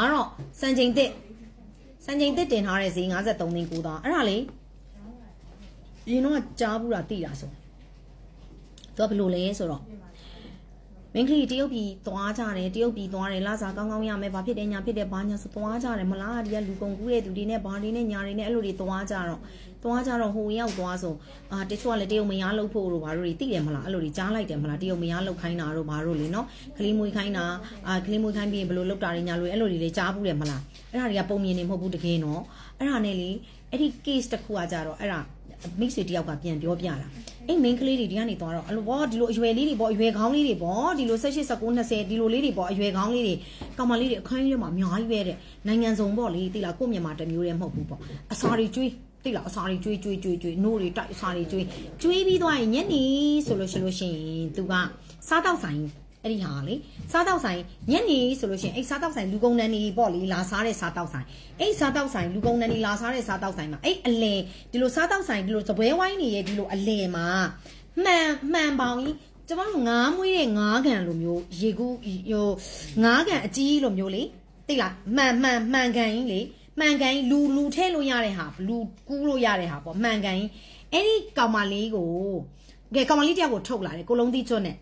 đó san chỉnh tết tiền hai gì ngã giật tổng tiền cũ đó ấy là lý gì nó cháu bù là tỷ là số tôi phải lùi lấy số đó mình khi tiêu bị toa cha này tiêu bị toa này là sao con nhà mẹ bà biết nhà biết để bán nhà số toa cha này mà lá đi ăn công cụ này tụi đi này bán đi này nhà này lùi đi toa cha rồi hồi nhau toa số để cho lại tiêu mình ăn lâu phô rồi bà rồi tỷ mà là lùi đi trả lại tiền mà là tiêu mình ăn lâu khai nào rồi bà rồi lấy nó khi mui khai nào khi mui khai bị lùi lúc trả đi nhà lùi đi trả bù mà là ấy là đi ăn bông miên này mà bù được cái nó ấy là này lý ấy thì case đặc khu à rồi ấy là mix với nhau cả biển điều biển là ấy mình cái lý đi anh đi toa rồi alo bỏ đi lùi về lý đi bỏ về khóng lý đi bỏ đi lùi sẽ sẽ cũng là sẽ đi lùi lý đi bỏ về khóng lý đi còn mà lý đi khai đi mà nhói về đấy này nhân giống bỏ lý thì là cũng nhà mà tầm nhiều em học bù bỏ sorry chui thì là sorry chui nô đi chạy sorry chui bị đói nhẫn đi solution tụi bạn sao taoဆိုင်အဲ့ဒီဟာလေစားတောက်ဆိုင်ညနေဆိုလို့ရှိရင်အဲ့စားတောက်ဆိုင်လူကုန်နန်းနေပေါ့လေလာစားတဲ့စားတောက်ဆိုင်အဲ့စားတောက်ဆိုင်လူကုန်နန်းနေလာစားတဲ့စားတောက်ဆိုင်မှာအဲ့အလဲဒီလိုစားတောက်ဆိုင်ဒီလိုစပွဲဝိုင်းနေရဲ့ဒီလိုအလဲမှာမှန်ပေါင်းကြီးကျွန်တော်တို့ငါးမွေးတဲ့ငါးကန်လိုမျိုးရေကူးဟိုငါးကန်အကြီးလိုမျိုးလေသိလားမှန်ကန်ကြီးလေမှန်ကန်ကြီးလူထဲလို့ရတဲ့ဟာလူကူးလို့ရတဲ့ဟာပေါ့မှန်ကန်ကြီးအဲ့ဒီကောင်မလေးကိုကဲကောင်မလေးတယောက်ကိုထုတ်လာတယ်ကိုလုံးသီးကျွန်းနဲ့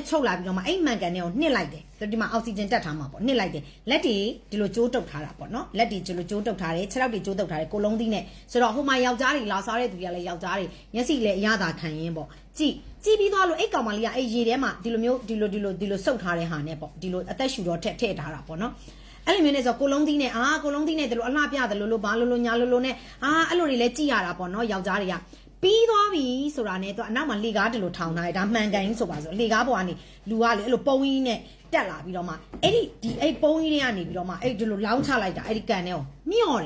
ချုပ်လာပြီးတော့မှအဲ့မှန်ကန်နဲ့ကိုနှစ်လိုက်တယ်ဒီမှာအောက်ဆီဂျင်တက်ထားမှာပေါ့နှစ်လိုက်တယ်လက်တွေဒီလိုကြိုးတုပ်ထားတာပေါ့နော်လက်တွေဒီလိုကြိုးတုပ်ထားတယ်ခြေထောက်တွေကြိုးတုပ်ထားတယ်ကိုလုံးသီးနဲ့ဆိုတော့ဟိုမှာယောက်ျားတွေလာစားတဲ့သူတွေကလည်းယောက်ျားတွေမျက်စိလည်းအရသာခံရင်းပေါ့ကြည့်ပြီးသွားလို့အဲ့ကောင်မလေးကအဲ့ရေထဲမှာဒီလိုမျိုးဒီလိုစုပ်ထားတဲ့ဟာနဲ့ပေါ့ဒီလိုအသက်ရှူတော့ထည့်ထားတာပေါ့နော်အဲ့လိုမျိုးနဲ့ဆိုကိုလုံးသီးနဲ့ကိုလုံးသီးနဲ့ဒီလိုအလှပြတယ်လို့ဘာလို့ညာလို့နဲ့အဲ့လိုတွေလည်းကြည့်ရတာပေါ့နော်ယောက်ျားတွေကပြီးသွားပြီဆိုတာနဲ့သူအနောက်မှာလေကားတယ်လို့ထောင်ထားတယ်ဒါမှန်ကန်ဆိုပါဆိုလေကားပေါ်ကနေလူကလေအဲ့လိုပုံကြီးနဲ့တက်လာပြီးတော့မှအဲ့ဒီအဲ့ပုံကြီးတွေကနေပြီးတော့မှအဲ့ဒီလိုလောင်းချလိုက်တာအဲ့ဒီကန်နဲ့ကိုမျော့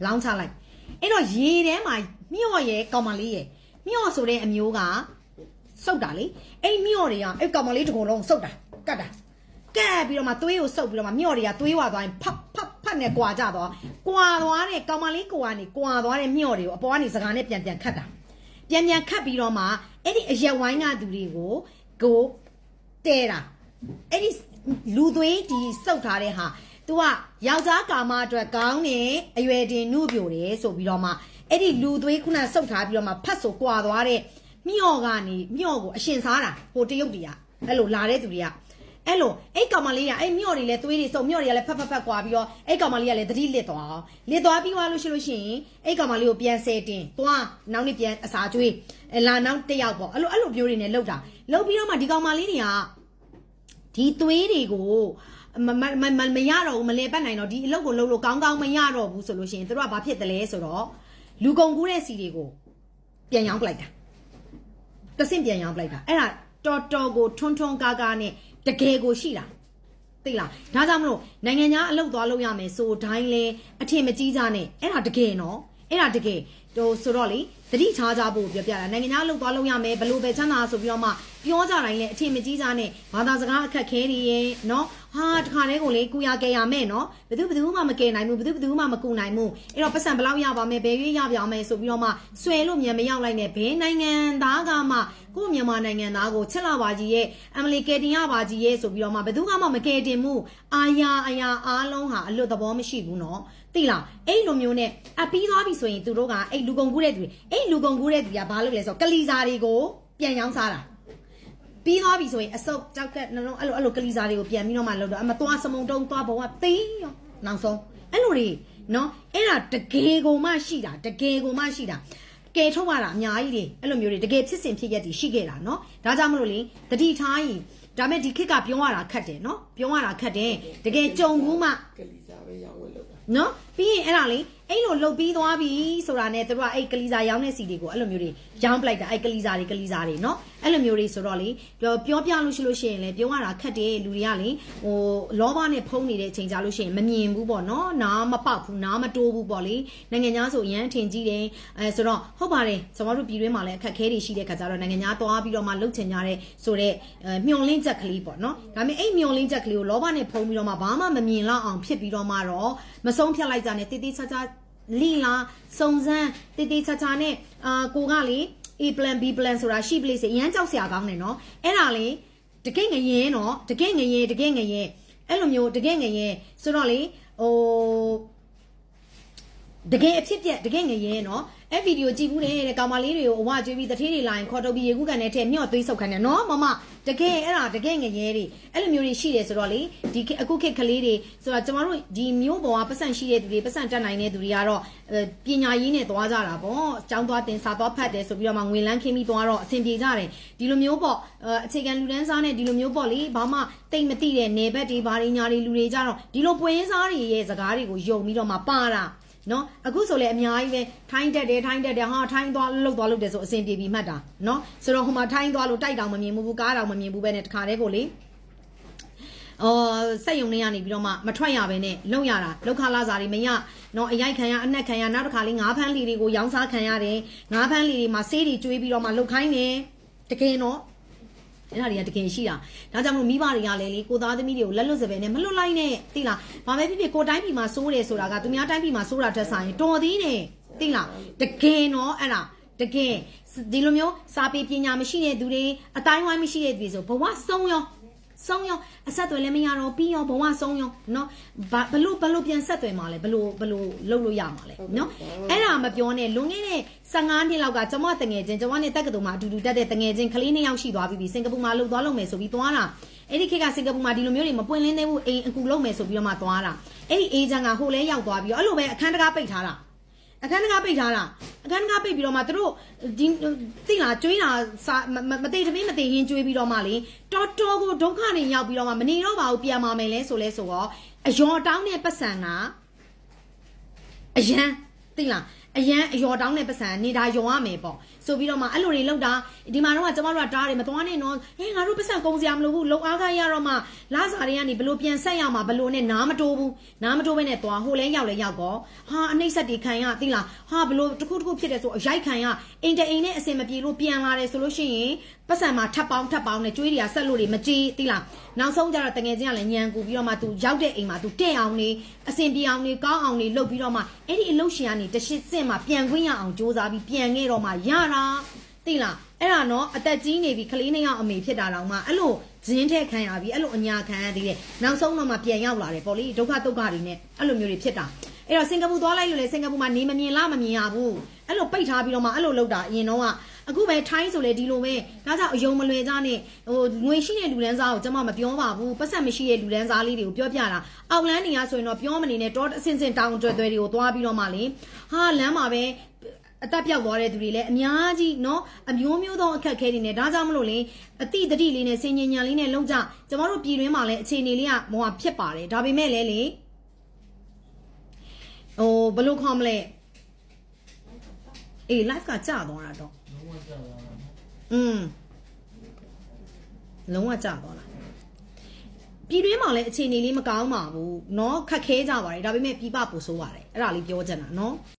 လောင်းချလိုက်အဲ့တော့ရေထဲမှာမျော့ရဲကောင်မလေးရဲမျော့ဆိုတဲ့အမျိုးကစုပ်တာလေအဲ့မျော့တွေကအဲ့ကောင်မလေးတစ်ခုလုံးစုပ်တာကတ်ပြီးတော့မှသွေးကိုစုပ်ပြီးတော့မှမျော့တွေကသွေးဝါသွားရင်ဖတ်နဲ့ကွာကြတော့ကွာသွားတဲ့ကောင်မလေးကိုကနေကွာသွားတဲ့မျော့တွေကိုအပေါ်ကနေစကားနဲ့ပြန်ခတ်တာပြန်ခတ်ပြီးတော့မှအဲ့ဒီအရက်ဝိုင်းကသူတွေကိုတဲတာအဲ့ဒီလူသွေးဒီစုပ်ထားတဲ့ဟာ तू ကယောက်ျားကာမအတွက်ကောင်းနေအရွယ်တင်နှုတ်ပြိုတယ်ဆိုပြီးတော့မှအဲ့ဒီလူသွေးခုနစုပ်ထားပြီးတော့မှဖတ်ဆိုကွာသွားတဲ့မျော့ကနေမျော့ကိုအရှင်စားတာဟိုတရုတ်တွေကအဲ့လိုလာတဲ့သူတွေကအဲ့လိုအဲ့ကောင်မလေးကအဲ့မျော့တွေလဲသွေးတွေစုံမျော့တွေကလဲဖတ်ကွာပြီးတော့အဲ့ကောင်မလေးကလဲသတိလစ်သွားပြီးသွားလို့ရှိရင်အဲ့ကောင်မလေးကိုပြန်ဆဲတင်သွားနောက်နေ့ပြန်အစာကျွေးလာနောက်တစ်ယောက်ပေါ့အဲ့လိုမျိုးတွေနဲ့လှုပ်ပြီးတော့မှဒီကောင်မလေးတွေကဒီသွေးတွေကိုမရတော့ဘူးမလဲပတ်နိုင်တော့ဒီအလုပ်ကိုလုပ်လို့ကောင်းမရတော့ဘူးဆိုလို့ရှိရင်တို့ကဘာဖြစ်တယ်လဲဆိုတော့လူကုန်ကူးတဲ့စီတွေကိုပြန်ရောင်းပလိုက်တာတဆင့်ပြန်ရောင်းပလိုက်တာအဲ့ဒါတော်ကိုထွန်းကားနဲ့တကယ်ကိုရှိတာသိလားဒါကြောင့်မလို့နိုင်ငံသားအလုပ်သွားလုပ်ရမယ်ဆိုတိုင်းလဲအထင်မကြီးကြနဲ့အဲ့ဒါတကယ်နော်အဲ့ဒါတကယ်ဆိုတော့လေသတိထားကြဖို့ပြောပြတာနိုင်ငံသားအလုပ်သွားလုပ်ရမယ်ဘလို့ပဲချမ်းသာဆိုပြီးတော့မှပြောကြတိုင်းလဲအထင်မကြီးကြနဲ့ဘာသာစကားအခက်ခဲတွေရဲ့နော်ဟာတခါတည်းကိုလေကုရကဲရမယ်နော်ဘယ်သူမှမကဲနိုင်ဘူးဘယ်သူမှမကူနိုင်ဘူးအဲ့တော့ပတ်စံဘလောက်ရပါမယ်ဘယ်ရွေးရပါမယ်ဆိုပြီးတော့မှဆွဲလို့မြန်မရောက်လိုက်နဲ့ဘယ်နိုင်ငံသားကမှကို့မြန်မာနိုင်ငံသားကိုချက်လာပါကြီးရဲ့အမလီကဲတင်ရပါကြီးရဲ့ဆိုပြီးတော့မှဘယ်သူမှမကဲတင်ဘူးအာရအားလုံးဟာအလွတ်သဘောမရှိဘူးနော်သိလားအဲ့လိုမျိုးနဲ့ပြီးသွားပြီဆိုရင်သူတို့ကအဲ့လူကုန်ကူးတဲ့သူကဘာလုပ်လဲဆိုတော့ကလီစာတွေကိုပြန်ရောင်းစားတာပြီးသွားပြီဆိုရင်အစုပ်ကြောက်ကနှလုံးအဲ့လိုကလီစာတွေကိုပြန်ပြီးတော့မှလုပ်တော့အမသွားစမုံတုံးသွားဘုံကသိရောနောက်ဆုံးအဲ့လိုတွေနော်အဲ့ဒါတကယ်ကိုမှရှိတာကဲထုတ်ရတာအများကြီးတွေအဲ့လိုမျိုးတွေတကယ်ဖြစ်စဉ်ဖြစ်ရက်တွေရှိခဲ့တာနော်ဒါကြောင့်မလို့လေတတိထားရင်ဒါမဲ့ဒီခေတ်ကပြောရတာခက်တယ်နော်တကယ်ကြုံဘူးမှကလီစာပဲရောင်းဝယ်လုပ်တာနော်ပြီးရင်အဲ့ဒါလေအဲ့လိုလှုပ်ပြီးသွားပြီဆိုတာနဲ့တို့ကအဲ့ကလီစာရောင်းတဲ့စီတွေကိုအဲ့လိုမျိုးတွေရောင်းပလိုက်တာအဲ့ကလီစာတွေနော်အဲ့လိုမျိုးတွေဆိုတော့လေပြောပြလို့ရှိလို့ရှိရင်လေပြောရတာခက်တယ်လူတွေကလေဟိုလောဘနဲ့ဖုံးနေတဲ့အချိန်ကြလို့ရှိရင်မမြင်ဘူးပေါ့နော်နားမပေါက်ဘူးနားမတိုးဘူးပေါ့လေနိုင်ငံသားဆိုအရန်ထင်ကြီးတယ်ဆိုတော့ဟုတ်ပါတယ်ကျွန်တော်တို့ပြည်တွင်းမှာလည်းအခက်ခဲတွေရှိတဲ့ခါကျတော့နိုင်ငံသားသွားပြီးတော့မှလှုပ်ချင်ကြတဲ့ဆိုတော့မျောလင်းချက်ကလေးပေါ့နော်ဒါပေမဲ့အဲ့မျောလင်းချက်ကလေးကိုလောဘနဲ့ဖုံးပြီးတော့မှဘာမှမမြင်လောက်အောင်ဖြစ်ပြီးတော့မှတော့မဆုံးဖြတ်လိုက်ကြနဲ့တိတိကျကျလီလာစုံစမ်းတိချာနဲ့ကိုကလေ A plan B plan ဆိုတာရှိပလေးစေအရန်ကြောက်စရာကောင်းတယ်နော်အဲ့ဒါလေတကယ်ငရင်နော်တကယ်ငရင် အဲ့လိုမျိုးတကယ်ငရဲဆိုတော့လေဟိုတကယ်အဖြစ်ပြက်တကယ်ငရဲနော်အဲ့ဗီဒီယိုကြည့်ဘူးတဲ့ကောင်မလေးတွေကိုအဝကျွေးပြီးတထေးတွေလာရင်ခေါ်ထုတ်ပြီးရေကူးကန်နဲ့ထဲမြော့သွေးဆုပ်ခိုင်းတယ်နော်မမတကယ်အဲ့ဒါတကယ်ငရဲတွေအဲ့လိုမျိုးတွေရှိတယ်ဆိုတော့လေဒီအခုခေတ်ကလေးတွေဆိုတော့ကျမတို့ဒီမျိုးပေါ်ကပတ်စံရှိတဲ့သူတွေပတ်စံတက်နိုင်တဲ့သူတွေကတော့ပညာရေးနဲ့သွားကြတာပေါ့ကျောင်းသွားတင်စာသွားဖတ်တယ်ဆိုပြီးတော့မှငွေလန်းခင်းပြီးသွားတော့အဆင်ပြေကြတယ်ဒီလိုမျိုးပေါ့အခြေခံလူတန်းစားနဲ့ဒီလိုမျိုးပေါ့လေဘာမှတိတ်မသိတဲ့နယ်ဘက်တွေဘာတွေညာတွေလူတွေကြတော့ဒီလိုပွဲစားတွေရဲ့စကားတွေကိုယုံပြီးတော့မှပါတာနော်အခုဆိုလေအများကြီးပဲထိုင်းတက်တယ်ဟာထိုင်းသွားလှုပ်တယ်ဆိုအဆင်ပြေပြီးမှတ်တာနော်ဆိုတော့ဟိုမှာထိုင်းသွားလို့တိုက်တောင်မမြင်ဘူးကားတောင်မမြင်ဘူးပဲနဲ့တခါတည်းကိုလေစက်ယုံနေရနေပြီးတော့မှမထွက်ရပဲနဲ့လုံရတာလောက်ခလာစားတွေမရနော်အရိုက်ခံရအနှက်ခံရနောက်တစ်ခါလေးငါးဖမ်းလီတွေကိုရောင်းစားခံရတယ်ငါးဖမ်းလီတွေမှာဆေးတွေကျွေးပြီးတော့မှလှုပ်ခိုင်းတယ်တကယ်နော်အဲ့ဒါတွေကတကယ်ရှိတာဒါကြောင့်မို့မိဘတွေကလည်းလေကိုသားသမီးတွေကိုလက်လွတ်စပယ်နဲ့မလွတ်လိုက်နဲ့သိလားဘာပဲဖြစ်ဖြစ်ကိုတိုင်းပြည်မှာစိုးတယ်ဆိုတာကသူများတိုင်းပြည်မှာစိုးတာထက်ဆိုင်တော်သေးတယ်သိလားတကယ်နော်အဲ့ဒါတကယ်ဒီလိုမျိုးစာပေပညာမရှိတဲ့သူတွေအတိုင်းဝိုင်းမရှိတဲ့သူတွေဆိုဘဝဆုံးရောအဆက်တွေလည်းမရတော့ပြီးရောဘဝဆုံးရောနော်ဘလို့ပြန်ဆက်တွေမှာလဲဘလို့လုပ်လို့ရမှာလဲနော်အဲ့ဒါမပြောနဲ့လွန်ခဲ့တဲ့15နှစ်လောက်ကကျွန်မတငယ်ချင်းကျွန်မနဲ့တက္ကသိုလ်မှာအတူတူတက်တဲ့တငယ်ချင်းကလေး2ယောက်ရှိသွားပြီစင်ကာပူမှာလှုပ်သွားလုပ်မယ်ဆိုပြီးသွားတာအဲ့ဒီခေတ်ကစင်ကာပူမှာဒီလိုမျိုးတွေမပွင့်လင်းသေးဘူးအိမ်အကူလုပ်မယ်ဆိုပြီးတော့မှသွားတာအဲ့ဒီအေဂျင့်ကဟိုလဲရောက်သွားပြီးတော့အဲ့လိုပဲအခန်းတကားပိတ်ထားတာအခန်းတကားပိတ်ပြီးတော့မှသူတို့ဒီသိလားကျွေးတာမသိသမီးမသိရင်ကျွေးပြီးတော့မှလေတော်တော်ကိုဒုက္ခတွေရောက်ပြီးတော့မှမနေတော့ပါဘူးပြန်มาမယ်လဲဆိုတော့အယော်တောင်းတဲ့ပတ်စံကအရန်သိလားအရန်အယော်တောင်းတဲ့ပတ်စံနေတာယုံရမယ်ပေါ့ဆိုပြီးတော့မှအဲ့လိုတွေလောက်တာဒီမှာတော့ကျမတို့ကတားတယ်မသွားနဲ့နော်ငါတို့ပတ်စံကုန်စရာမလိုဘူးလုံအားကားရတော့မှလာစားတွေကနေဘလို့ပြန်ဆက်ရမှာဘလို့နဲ့နားမတိုးဘဲနဲ့သွားဟိုလဲရောက်တော့ဟာအနှိမ့်ဆက်တွေခံရသိလားဟာဘလို့တခုဖြစ်တယ်ဆိုအရိုက်ခံရအိမ်နဲ့အစင်မပြေလို့ပြန်လာတယ်ဆိုလို့ရှိရင်ပတ်စံမှာထပ်ပေါင်းနဲ့ကျွေးတွေကဆက်လို့တွေမကြည်သိလားနောက်ဆုံးကျတော့တငယ်ချင်းကလည်းညံကူပြီးတော့မှသူရောက်တဲ့အိမ်မှာသူတဲ့အောင်နေအစင်ပြေအောင်နေကောင်းအောင်နေလုပ်ပြီးတော့မှအဲ့ဒီအလုပ်ရှင်ကနေတရှိစင်မှာပြန်ခွင့်ရအောင်စူးစမ်းပြီးပြန်ခဲ့တော့မှရတာသိလားအဲ့ဒါနော်အသက်ကြီးနေပြီကလေး2ယောက်အမေဖြစ်တာတော့မှအဲ့လိုဇင်းထဲခံရပြီအဲ့လိုအညာခံရသေးတယ်နောက်ဆုံးတော့မှပြန်ရောက်လာတယ်ပေါ့လေဒုက္ခတွေနဲ့အဲ့လိုမျိုးတွေဖြစ်တာအဲ့တော့စင်ကာပူသွားလိုက်လို့လေစင်ကာပူမှာနေမမြင်လားမမြင်ရဘူးအဲ့လိုပိတ်ထားပြီးတော့မှအဲ့လိုလုပ်တာအရင်တော့ကအခုပဲထိုင်းဆိုလေဒီလိုပဲဒါကြောင့်အယုံမလွယ်ကြနဲ့ဟိုငွေရှိတဲ့လူတန်းစားကိုကျွန်မမပြောပါဘူးပတ်စံမရှိတဲ့လူတန်းစားလေးတွေကိုပြောပြတာအောက်လန်းနေရဆိုရင်တော့ပြောမနေနဲ့တော့အစင်တောင်းတွဲတွေကိုသွားပြီးတော့မှလေဟာလမ်းမှာပဲအသက်ပြောက်သွားတဲ့သူတွေလည်းအများကြီးเนาะအမျိုးသောအခက်ခဲတွေနဲ့ဒါကြောင့်မလို့လေအတိတတိလေးနဲ့စင်ញညာလေးနဲ့လုံးကြကျွန်တော်တို့ပြည်တွင်းမှာလည်းအခြေအနေလေးကဟိုဟာဖြစ်ပါတယ်ဒါပေမဲ့လည်းလေဟိုဘလို့ခေါ်မလဲအေး live ကကြာသွားတာတော့လုံးဝကြာသွားလားပြည်တွင်းမှာလည်းအခြေအနေလေးမကောင်းပါဘူးเนาะခက်ခဲကြပါတယ်ဒါပေမဲ့ပြပပို့ဆိုးပါတယ်အဲ့ဒါလေးပြောချင်တာเนาะ